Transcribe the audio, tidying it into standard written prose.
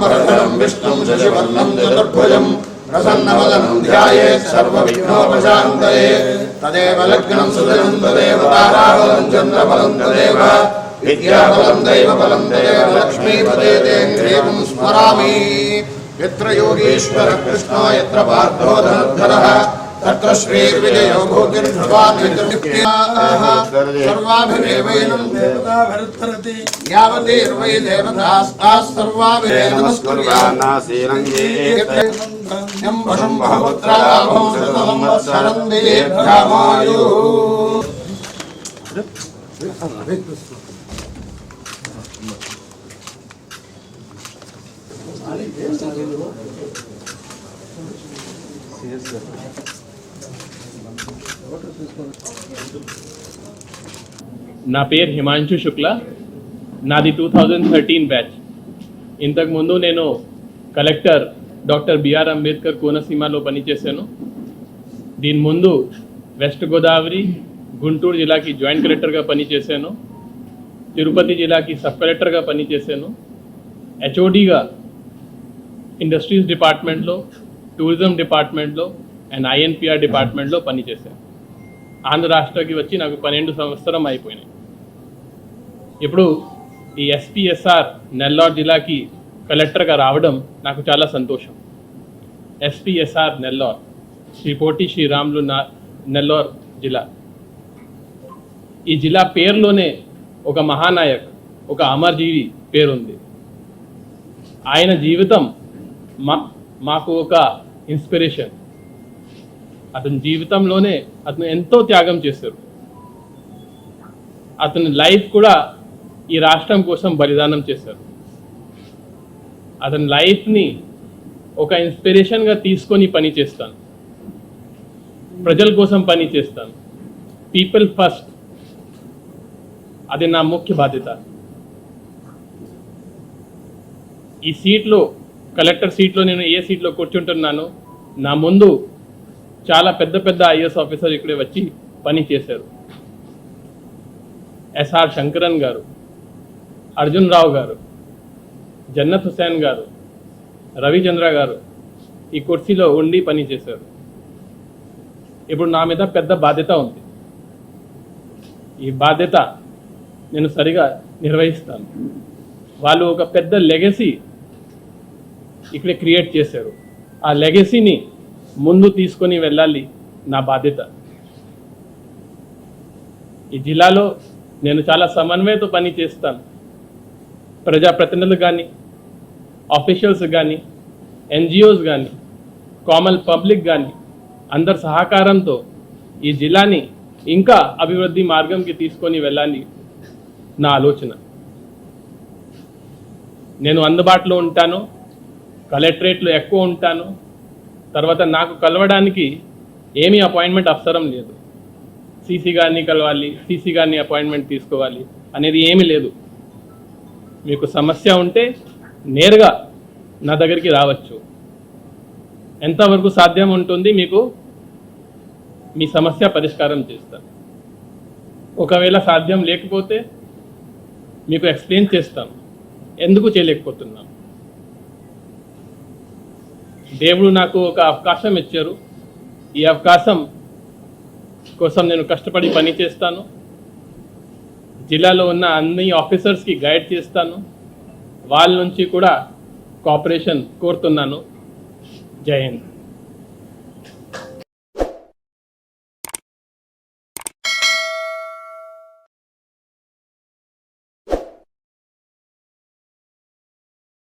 वरदं विष्णुं शशिवर्णं चतुर्भुजं प्रसन्नवदनं ध्यायेत् सर्वविघ्नोपशान्तये तदेव लग्नं सुदनं तदेव ताराबलं चन्द्रबलं तदेव विद्याबलं दैवबलं तदेव लक्ष्मीपदे देवं स्मरामि यत्र योगीश्वर कृष्णो यत्र पार्थो धनुर्धरः तत्र श्रीर्विजयो भूतिर्भवान् सर्वाभिरेवैनं देवता भरतरति यावतीर्वै देवतास्ताः सर्वाभिरेव नमस्कुर्यान्नासीरङ्गे यं वशं बहुपुत्राभं शतसंवत्सरं दीर्घमायुः। నా పేరు హిమాంశు శుక్ల, నాది 2013 బ్యాచ్. ఇంతకుముందు నేను కలెక్టర్ డాక్టర్ బిఆర్ అంబేద్కర్ కోనసీమలో పనిచేశాను. దీని ముందు వెస్ట్ గోదావరి గుంటూరు జిల్లాకి జాయింట్ కలెక్టర్గా పనిచేశాను. తిరుపతి జిల్లాకి సబ్ కలెక్టర్గా పనిచేశాను. హెచ్ఓడిగా ఇండస్ట్రీస్ డిపార్ట్మెంట్లో, టూరిజం డిపార్ట్మెంట్లో అండ్ ఐఎన్పిఆర్ డిపార్ట్మెంట్లో పనిచేశాను. ఆంధ్ర రాష్ట్రానికి వచ్చి నాకు 12 సంవత్సరం అయిపోయినాయి. ఇప్పుడు ఈ ఎస్పీఎస్ఆర్ నెల్లూరు జిల్లాకి కలెక్టర్గా రావడం నాకు చాలా సంతోషం. ఎస్పీఎస్ఆర్ నెల్లూరు, శ్రీ పొట్టి శ్రీరాములు నెల్లూరు జిల్లా. ఈ జిల్లా పేరులోనే ఒక మహానాయక్, ఒక అమరజీవి పేరుంది. ఆయన జీవితం మాకు ఒక ఇన్స్పిరేషన్. అతని జీవితంలోనే అతను ఎంతో త్యాగం చేశారు. అతని లైఫ్ కూడా ఈ రాష్ట్రం కోసం బలిదానం చేశారు. అతని లైఫ్ని ఒక ఇన్స్పిరేషన్గా తీసుకొని పని చేస్తాను. ప్రజల కోసం పని చేస్తాను. పీపుల్ ఫస్ట్, అది నా ముఖ్య బాధ్యత. ఈ సీట్లో, కలెక్టర్ సీట్లో నేను ఏ సీట్లో కూర్చుంటున్నానో, నా ముందు చాలా పెద్ద పెద్ద ఐఏఎస్ ఆఫీసర్ ఇక్కడే వచ్చి పని చేశారు. ఎస్ఆర్ శంకరన్ గారు, అర్జున్ రావు గారు, జన్నత్ హుసేన్ గారు, రవిచంద్ర గారు ఈ కుర్చీలో ఉండి పని చేశారు. ఇప్పుడు నా మీద పెద్ద బాధ్యత ఉంది. ఈ బాధ్యత నేను సరిగా నిర్వహిస్తాను. వాళ్ళు ఒక పెద్ద లెగసీ ఇక్కడ క్రియేట్ చేశారు. ఆ లెగసీని ముందు తీసుకొని వెళ్ళాలి నా బాధ్యత. ఈ జిల్లాలో నేను చాలా సమన్వయంతో పని చేస్తాను. ప్రజాప్రతినిధులు కానీ, ఆఫీషియల్స్ కానీ, ఎన్జిఓస్ కానీ, కామన్ పబ్లిక్ కానీ అందరి సహకారంతో ఈ జిల్లాని ఇంకా అభివృద్ధి మార్గంకి తీసుకొని వెళ్ళాలి నా ఆలోచన. నేను అందుబాటులో ఉంటాను, కలెక్టరేట్లో ఎక్కువ ఉంటాను. తర్వాత నాకు కలవడానికి ఏమీ అపాయింట్మెంట్ అవసరం లేదు. సీసీ గారిని కలవాలి, సీసీ గారిని అపాయింట్మెంట్ తీసుకోవాలి అనేది ఏమీ లేదు. మీకు సమస్య ఉంటే నేరుగా నా దగ్గరికి రావచ్చు. ఎంతవరకు సాధ్యం ఉంటుంది మీకు మీ సమస్య పరిష్కారం చేస్తాను. ఒకవేళ సాధ్యం లేకపోతే మీకు ఎక్స్ప్లెయిన్ చేస్తాను ఎందుకు చేయలేకపోతున్నాను. దేవుడు నాకు ఒక అవకాశం ఇచ్చారు. ఈ అవకాశం కోసం నేను కష్టపడి పని చేస్తాను. జిల్లాలో ఉన్న అన్ని ఆఫీసర్స్కి గైడ్ చేస్తాను. వాళ్ళ నుంచి కూడా కోఆపరేషన్ కోరుతున్నాను. జై హింద్.